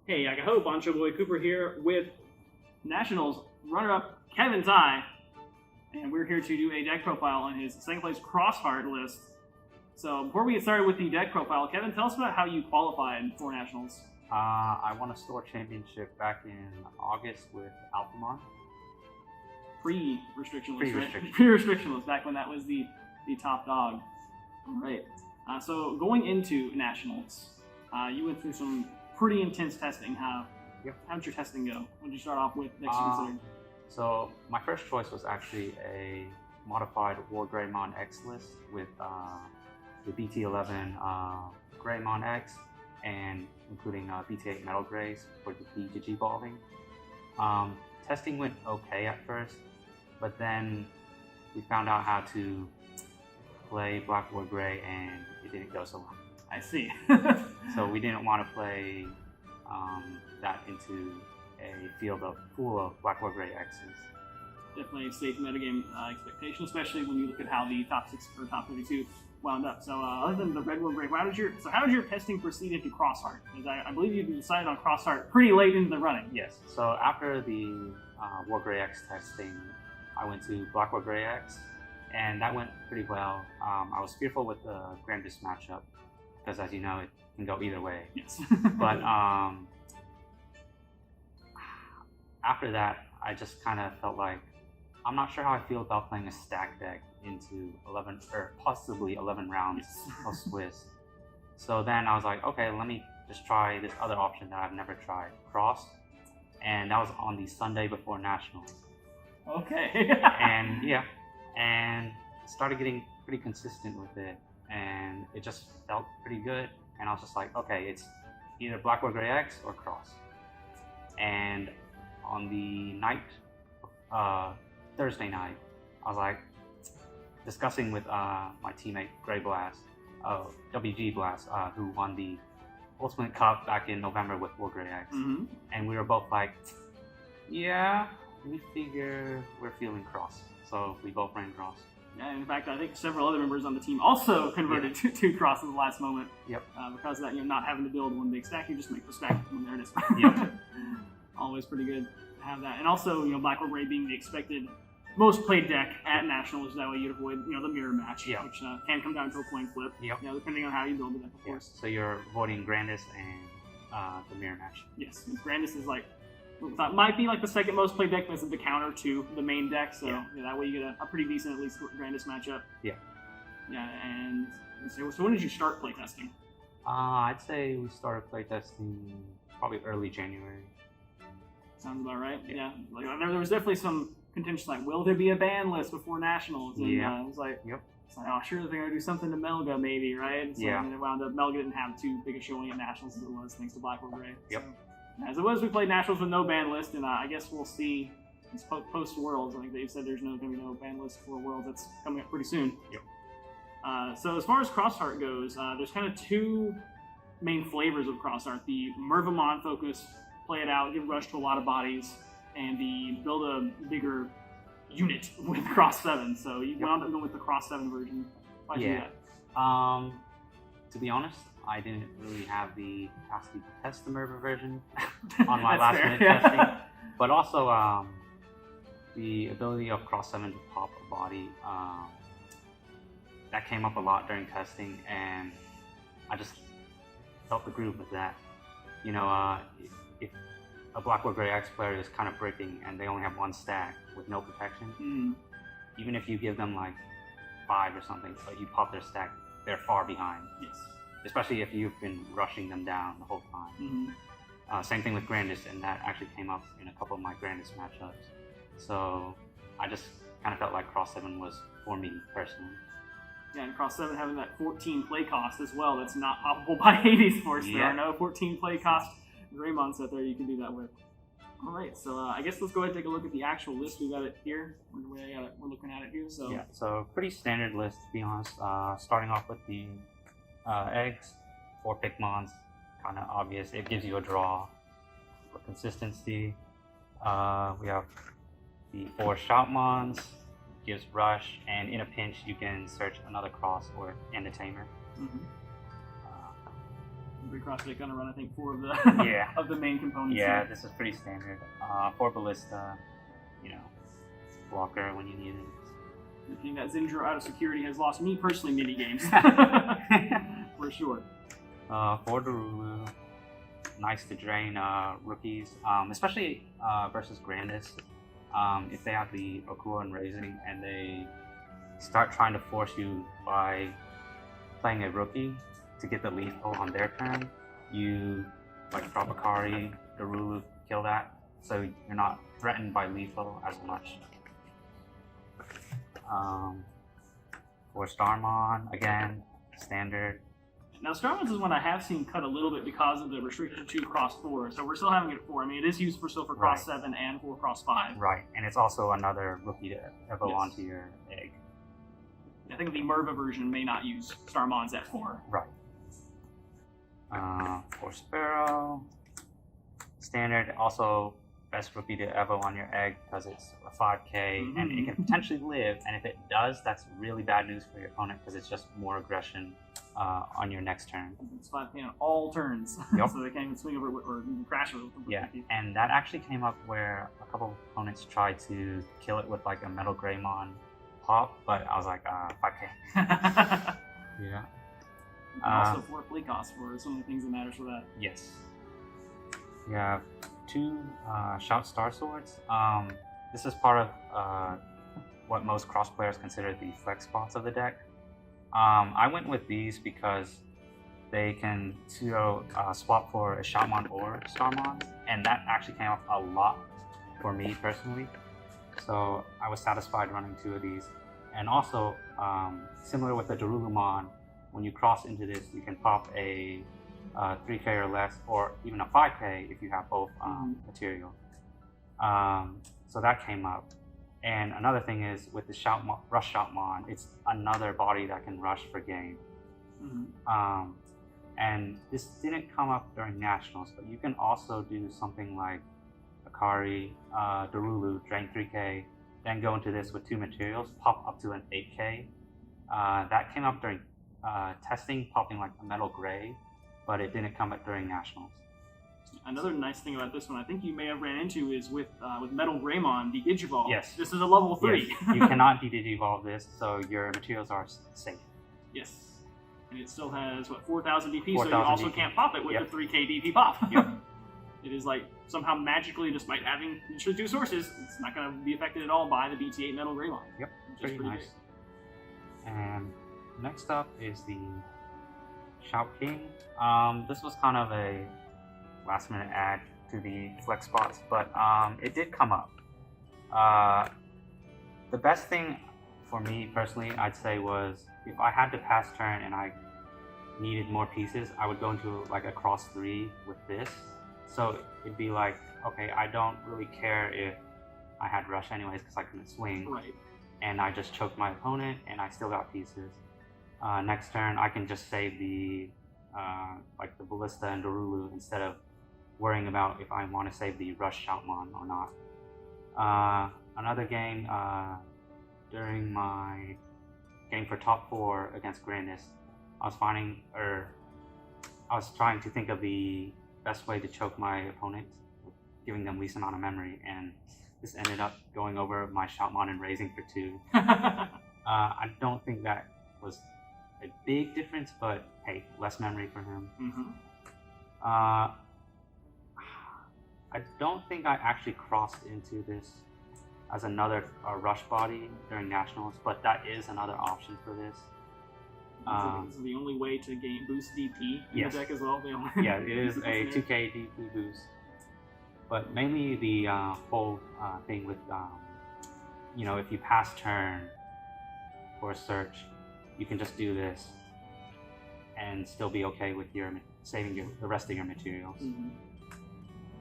Hey, Yagaho, Bancho Boy Kooper here with Nationals runner-up Kevin Tai, and we're here to do a deck profile on his second place Crossheart list. So before we get started with the deck profile, Kevin, tell us about how you qualified for Nationals. I won a store championship back in August with Alphamon. Pre-restriction list, Pre-restriction. right? Pre-restriction list, back when that was the top dog. All right. So going into Nationals, you went through some pretty intense testing. How did your testing go? What did you start off with next to consider? So my first choice was actually a modified War Greymon X list with the BT11 Greymon X and including BT8 Metal Greys for the Digivolving. Testing went okay at first, but then we found out how to play Black War Grey and it didn't go so well. I see. So we didn't want to play that into a field full of Black War Grey X's. Definitely a safe metagame expectation, especially when you look at how the top 6 or top 32 wound up. So other than the Red War Grey, how did your testing proceed into Crossheart? Because I believe you decided on Crossheart pretty late into the running. Yes. So after the War Grey X testing, I went to Black War Grey X, and that went pretty well. I was fearful with the Grandis matchup because, as you know, it can go either way. Yes. But after that, I just kind of felt like I'm not sure how I feel about playing a stack deck into 11 or possibly 11 rounds of Swiss. So then I was like, okay, let me just try this other option that I've never tried, Cross, and that was on the Sunday before Nationals. Okay. and started getting pretty consistent with it, and it just felt pretty good. And I was just like, okay, it's either Black War Grey X or Cross. And on the night, Thursday night, I was like discussing with my teammate Grey Blast, WG Blast, who won the Ultimate Cup back in November with War Grey X. Mm-hmm. And we were both like, yeah, we figure we're feeling Cross. So we both ran Cross. Yeah, in fact, I think several other members on the team also converted to Cross at the last moment. Yep. Because of that, not having to build one big stack, you just make the stack when there it is. Yep. Always pretty good to have that. And also, Black War Grey being the expected most played deck at Nationals, that way you'd avoid, the mirror match, which can come down to a coin flip, depending on how you build the deck, of course. So you're avoiding Grandis and the mirror match. Yes, Grandis is that might be like the second most played deck, but it's the counter to the main deck, so that way you get a pretty decent, at least, Grandis matchup. Yeah. Yeah, and so when did you start playtesting? I'd say we started playtesting probably early January. Sounds about right. Yeah. There was definitely some contention, like, will there be a ban list before Nationals? And it was like, oh, sure, they're going to do something to Melga, maybe, right? So, and it wound up, Melga didn't have too big a showing at Nationals as it was, thanks to Black War Grey. Yep. So, as it was, we played Nationals with no ban list, and I guess we'll see post-Worlds. I think they've said there's going to be no ban list for Worlds. That's coming up pretty soon. Yep. So as far as Crossheart goes, there's kind of two main flavors of Crossheart. The Mervamon focus, play it out, give rush to a lot of bodies, and the build a bigger unit with Cross 7. So you wound up going with the Cross 7 version. Why'd you do that? To be honest, I didn't really have the capacity to test the Merva version on my last minute testing. But also the ability of Cross 7 to pop a body, that came up a lot during testing, and I just felt the groove with that. If a Black War Grey X player is kind of breaking and they only have one stack with no protection, even if you give them like 5 or something, but you pop their stack, they're far behind. Yes. Especially if you've been rushing them down the whole time. Same thing with Grandis, and that actually came up in a couple of my Grandis matchups. So I just kind of felt like Cross 7 was for me personally. Yeah, and Cross 7 having that 14 play cost as well, that's not poppable by Hades Force. There are no 14 play cost Greymon set there you can do that with. Alright, so I guess let's go ahead and take a look at the actual list. We got it here. We're looking at it here. So yeah, so pretty standard list, to be honest. Starting off with the eggs, 4 Pikmons, kind of obvious. It gives you a draw for consistency. We have the 4 Shoutmons, gives rush, and in a pinch you can search another Cross and a Tamer. Every cross deck gonna run, I think, 4 of the Yeah. of the main components. Yeah, here. this is pretty standard. 4 ballista, you know, blocker when you need it. The thing that Zindro out of security has lost me personally mini games. For sure. 4 Darulu. Nice to drain rookies, especially versus Grandis. If they have the Okua and Raising and they start trying to force you by playing a rookie to get the lethal on their turn, you like drop a Kari, Darulu, kill that, so you're not threatened by lethal as much. For Starmon, again, standard. Now, Starman's is one I have seen cut a little bit because of the restriction to cross 4, so we're still having it at 4. I mean, it is used for cross 7 and for cross 5. Right, and it's also another rookie to evo Yes. onto your egg. I think the Merva version may not use Starmons at 4. Right. For Sparrow, standard, also best rookie to evo on your egg because it's a 5k and it can potentially live, and if it does, that's really bad news for your opponent because it's just more aggression on your next turn. It's 5k on all turns, Yep. so they can't even swing over or even crash over. Yeah, and that actually came up where a couple of opponents tried to kill it with like a Metal Greymon pop, but I was like, 5k. Yeah. Also, 4 play cost for some of the things that matters for that. Yes. We have 2 Shout Star Swords. This is part of what most cross players consider the flex spots of the deck. I went with these because they can swap for a Shoutmon or Starmon, and that actually came up a lot for me personally. So I was satisfied running 2 of these. And also, similar with the Darulumon, when you cross into this, you can pop a 3k or less, or even a 5k if you have both material. So that came up. And another thing is with the Rush Shoutmon, it's another body that can rush for game. And this didn't come up during Nationals, but you can also do something like Akari, Darulu, drain 3k, then go into this with 2 materials, pop up to an 8k. That came up during testing, popping like a Metal Gray, but it didn't come up during Nationals. Another nice thing about this one, I think you may have ran into, is with Metal Greymon, the Digivolve. Yes. This is a level 3. Yes. You cannot de-digivolve this, so your materials are safe. Yes. And it still has, what, 4,000 DP, 4,000 so you also DP. can't pop it with Yep. the 3k DP pop. Yep. It is like, somehow magically, despite having just 2 sources, it's not going to be affected at all by the BT8 Metal Greymon. Yep, Which is pretty nice. great. And next up is the Shout King. This was kind of a last minute add to the flex spots, but it did come up. The best thing for me personally, I'd say, was if I had to pass turn and I needed more pieces, I would go into like a cross 3 with this. So it'd be like, okay, I don't really care if I had rush anyways because I couldn't swing. Right. And I just choked my opponent and I still got pieces. Next turn, I can just save the like the Ballista and Darulu instead of worrying about if I want to save the Rush Shoutmon or not. Another game, during my game for top 4 against Grandis, I was trying to think of the best way to choke my opponent, giving them least amount of memory, and this ended up going over my Shoutmon and raising for 2. I don't think that was a big difference, but hey, less memory for him. I don't think I actually crossed into this as another rush body during Nationals, but that is another option for this. This is the only way to gain boost DP in Yes. the deck as well. Yeah, it is a 2k DP boost. But mainly the whole thing with, you know, if you pass turn for a search, you can just do this and still be okay with your saving the rest of your materials.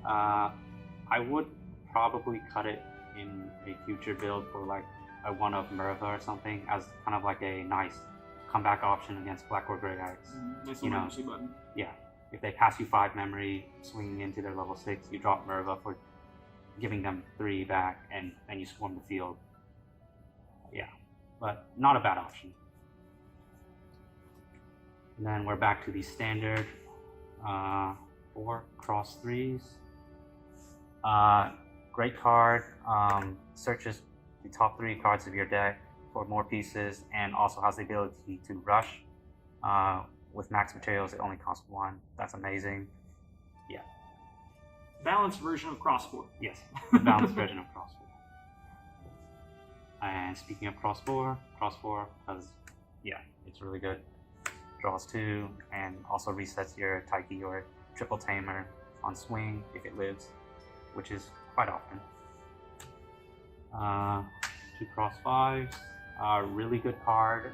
I would probably cut it in a future build for like a one of Merva or something as kind of like a nice comeback option against Black or Grey Eyes. Nice You know. emergency button. Yeah, if they pass you 5 memory, swinging into their level 6, you drop Merva for giving them 3 back, and then you swarm the field. Yeah, but not a bad option. And then we're back to the standard 4 cross 3s. Great card. Searches the top 3 cards of your deck for more pieces, and also has the ability to rush. With max materials, it only costs 1. That's amazing. Yeah. Balanced version of Cross 4. Yes, the balanced version of Cross 4. And speaking of Cross 4, because, yeah, it's really good. Draws 2, and also resets your Taiki or Triple Tamer on swing if it lives, which is quite often. 2 cross 5s, really good card.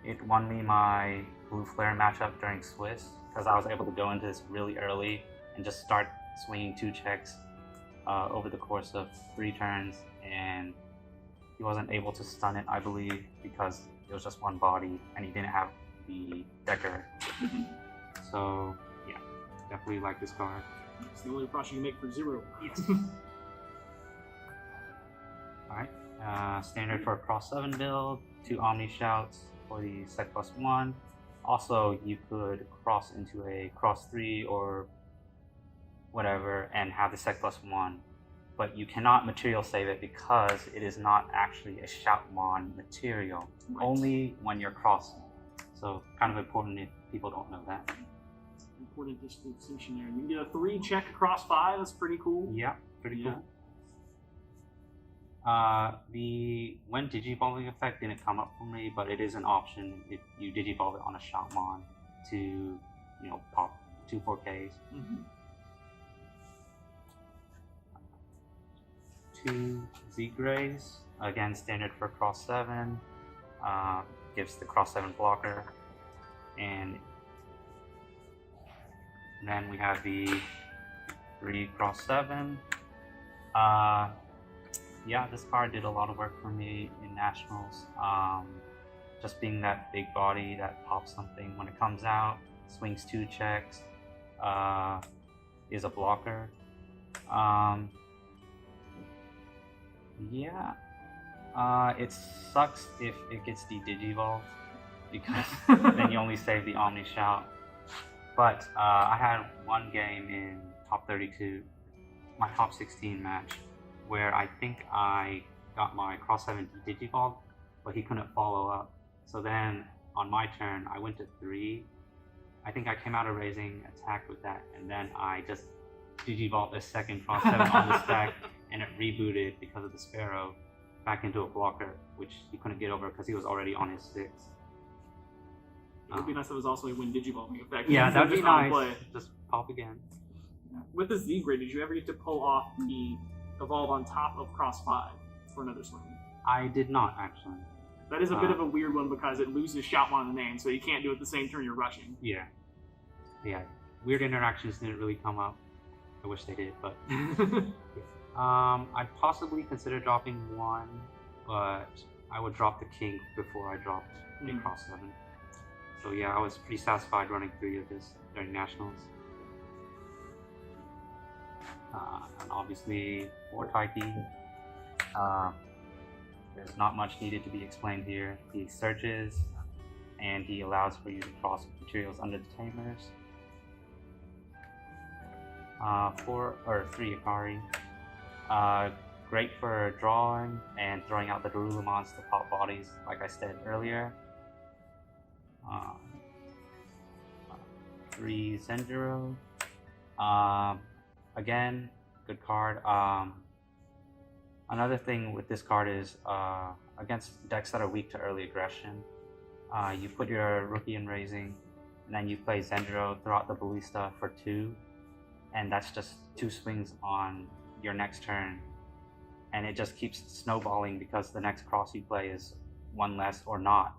It won me my Blue Flare matchup during Swiss because I was able to go into this really early and just start swinging 2 checks over the course of 3 turns, and he wasn't able to stun it, I believe, because it was just 1 body and he didn't have the Decker. So yeah, definitely like this card. It's the only cross you can make for 0. Yes. Alright, standard for a cross 7 build, 2 Omni Shouts for the sec +1. Also, you could cross into a cross 3 or whatever and have the sec +1, but you cannot material save it because it is not actually a Shoutmon material, Right. only when you're crossing. So kind of important if people don't know that. Important distinction there. You can get a 3 check cross 5. That's pretty cool. Yeah, pretty Yeah. cool. The when digivolving effect didn't come up for me, but it is an option if you digivolve it on a Shoutmon to, pop 2 4Ks. 2 Z-Grays, again standard for cross 7, gives the cross 7 blocker, and then we have the 3 cross 7. Yeah, this card did a lot of work for me in Nationals. Just being that big body that pops something when it comes out, swings 2 checks, is a blocker. Yeah, it sucks if it gets de-digivolved because then you only save the Omni Shout. But I had 1 game in top 32, my top 16 match, where I think I got my cross 7 digivolved, but he couldn't follow up. So then on my turn, I went to 3. I think I came out of raising, attacked with that, and then I just digivolved a second cross 7 on the stack, and it rebooted because of the Sparrow back into a blocker, which he couldn't get over because he was already on his 6. It would be nice if it was also a win digivolving effect. Yeah, that'd be Just on nice. play. Just pop again. With the Z-Grade, did you ever get to pull off the evolve on top of cross 5 for another swing? I did not, actually. That is a bit of a weird one because it loses Shoutmon in the name, so you can't do it the same turn you're rushing. Yeah. Yeah. Weird interactions didn't really come up. I wish they did, but I'd possibly consider dropping 1, but I would drop the king before I dropped a cross 7. So yeah, I was pretty satisfied running 3 of this during Nationals. And obviously, for Taiki, there's not much needed to be explained here. He searches, and he allows for you to cross materials under the tamers. 4 or 3 Ikari. Great for drawing and throwing out the Darulumons to pop bodies, like I said earlier. 3 Zenjiro. Again, good card. Another thing with this card is against decks that are weak to early aggression, you put your rookie in raising, and then you play Zenjiro, throw out the Ballista for 2, and that's just 2 swings on your next turn, and it just keeps snowballing because the next cross you play is 1 less or not,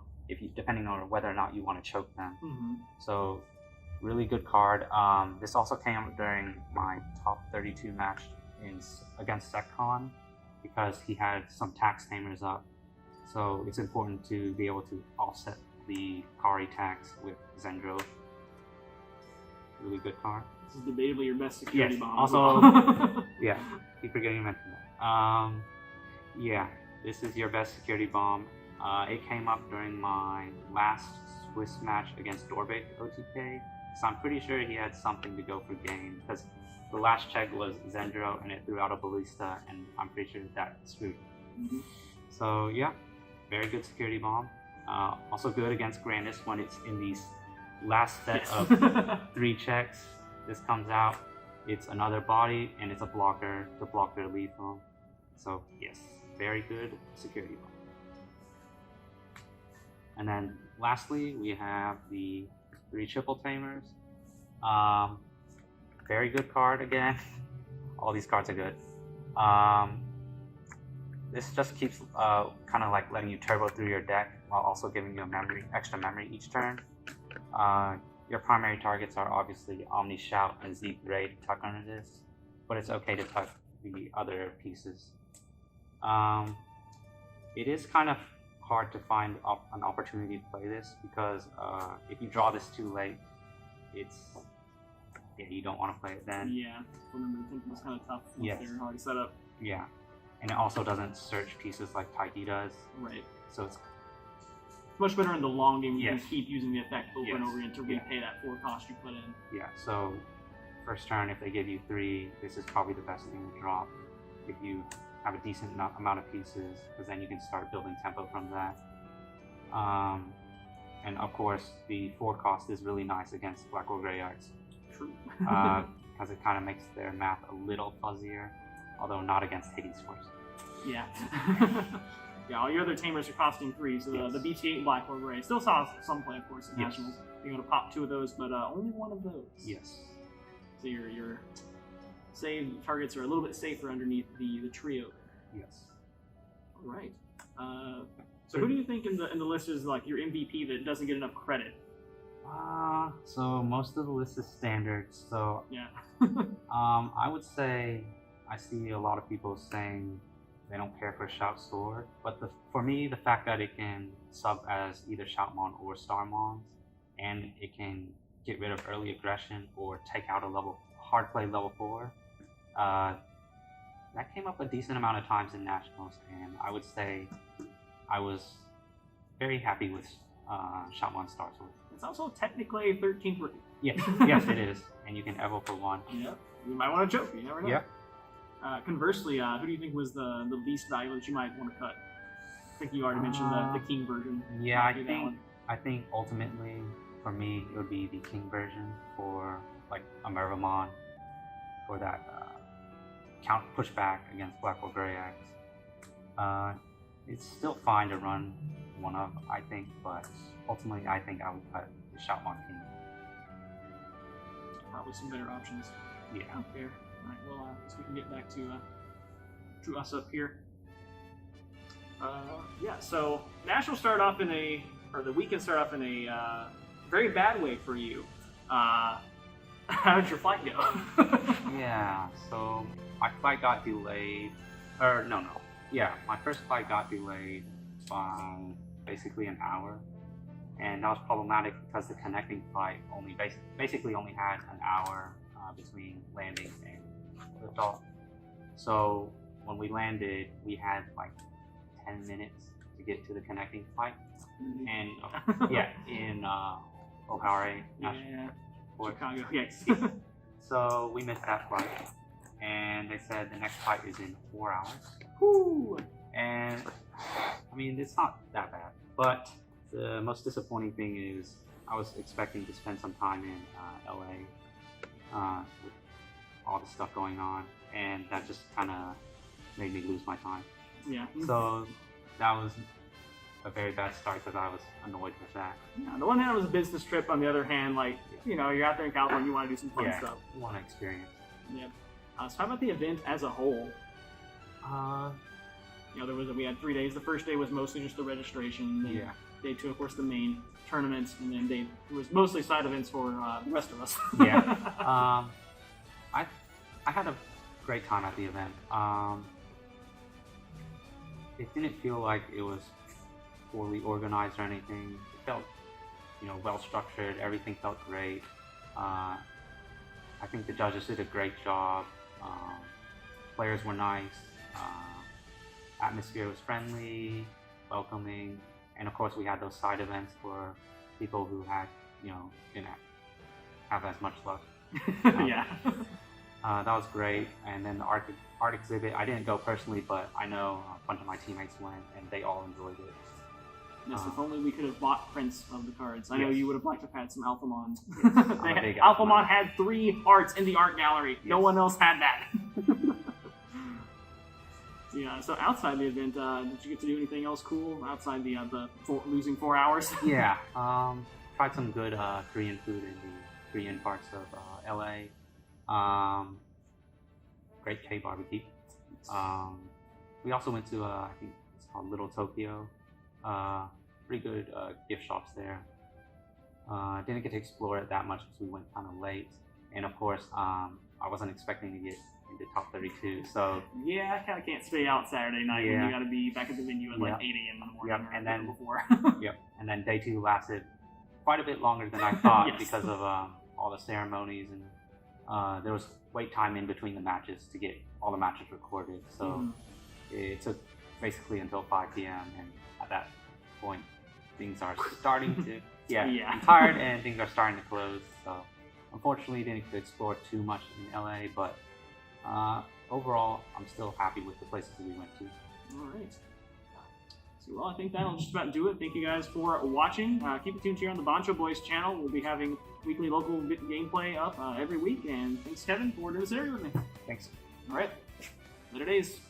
depending on whether or not you want to choke them. So really good card. This also came up during my top 32 match against SecCon because he had some tax tamers up. So it's important to be able to offset the Kari tax with Zenjiro. Really good card. This is debatably your best security bomb. Also, yeah, keep forgetting to mention that. Yeah, this is your best security bomb. It came up during my last Swiss match against Dorbik OTK. So I'm pretty sure he had something to go for game, because the last check was Zendro and it threw out a Ballista, and I'm pretty sure that screwed him. So yeah, very good security bomb. Also good against Grandis when it's in these last set of 3 checks. This comes out, it's another body, and it's a blocker to block their lethal. So yes, very good security bomb. And then lastly, we have the 3 triple tamers. Very good card again. All these cards are good. This just keeps kind of like letting you turbo through your deck while also giving you extra memory each turn. Your primary targets are obviously Omni Shout and Zeke Ray to tuck under this, but it's okay to tuck the other pieces. It is kind of hard to find an opportunity to play this, because if you draw this too late, you don't want to play it then. Yeah, I remember thinking it was kind of tough once Yes. they're already set up. Yeah, and it also doesn't search pieces like Taiki does. Right. So it's Much better in the long game. You Yes. can keep using the effect over and Yes. over again to repay that 4 cost you put in. yeah. So first turn, if they give you 3, this is probably the best thing to drop. If you have a decent amount of pieces, because then you can start building tempo from that. And of course, the 4 cost is really nice against Black or Grey Arts, True. because it kind of makes their math a little fuzzier, although not against Hades Force. Yeah. Yeah, all your other tamers are costing 3, so Yes. the BT8 Black or Gray still saw some play, of course, in Yes. Nationals. You're going to pop 2 of those, but only 1 of those. Yes. So your save targets are a little bit safer underneath the trio there. Yes. All right. So who do you think in the list is like your MVP that doesn't get enough credit? So most of the list is standard. So Yeah. I would say I see a lot of people saying they don't care for Shout Sword, but for me, the fact that it can sub as either Shoutmon or Starmons, and it can get rid of early aggression or take out a hard play level 4, that came up a decent amount of times in Nationals, and I would say I was very happy with Shoutmon Star Sword. It's also technically a 13th rookie. Yes, yes it is, and you can evo for 1. Yep. You might want to joke. You never know. Yep. Conversely, who do you think was the least valuable that you might want to cut? I think you already mentioned the King version. Yeah, Might be that one. I think ultimately for me it would be the King version for like a Mervamon for that count pushback against Black or Grey Axe. It's still fine to run one of, I think, but ultimately I think I would cut the Shoutmon King. Probably some better options. Yeah. Fair. All right. Well, I guess we can get back to us up here. Yeah. So National started off the weekend started off in a very bad way for you. How did your flight go? Yeah. So my flight got delayed. Yeah, my first flight got delayed by basically an hour, and that was problematic because the connecting flight basically only had an hour between landing and liftoff. So when we landed, we had like 10 minutes to get to the connecting flight, and in O'Hare National Airport. Chicago. Yes. So we missed that flight, and they said the next flight is in 4 hours. Woo! And I mean, it's not that bad, but the most disappointing thing is I was expecting to spend some time in LA with all the stuff going on, and that just kind of made me lose my time. Yeah. So that was a very bad start because I was annoyed with that. Yeah, on the one hand, it was a business trip. On the other hand, like, you're out there in California, you want to do some fun stuff. You want to experience. Yeah. So how about the event as a whole? Uh, we had 3 days. The first day was mostly just the registration. Then Day 2, of course, the main tournaments, and then it was mostly side events for the rest of us. Yeah. I had a great time at the event. It didn't feel like it was poorly organized or anything. It felt, well structured. Everything felt great. I think the judges did a great job. Players were nice. Atmosphere was friendly, welcoming, and of course we had those side events for people who had, been have as much luck. Yeah. That was great. And then the art exhibit, I didn't go personally, but I know a bunch of my teammates went, and they all enjoyed it. Yes, if only we could have bought prints of the cards. I know Yes. you would have liked to have had some Alphamon. I'm a big Alphamon had 3 arts in the art gallery. No Yes. one else had that. Yeah, so outside the event, did you get to do anything else cool outside the losing 4 hours? Yeah, tried some good Korean food in the Korean parts of LA. Great K barbecue. We also went to I think it's called Little Tokyo. Pretty good gift shops there. Didn't get to explore it that much because we went kind of late, and of course I wasn't expecting to get into top 32. So Yeah, I kind of can't stay out Saturday night when Yeah. you got to be back at the venue at like 8 a.m. in the morning. Yep, or and then- before. Yep. And then day 2 lasted quite a bit longer than I thought Yes. because of all the ceremonies, and there was wait time in between the matches to get all the matches recorded. So Mhm. it took basically until 5 p.m. and at that point things are starting to Yeah. I'm tired and things are starting to close. So unfortunately didn't get to explore too much in LA, but overall I'm still happy with the places that we went to. All right. So, well, I think that'll just about do it. Thank you guys for watching. Keep it tuned here on the Bancho Boys channel. We'll be having weekly local gameplay up every week. And thanks, Kevin, for doing this interview with me. Thanks. All right. Later days.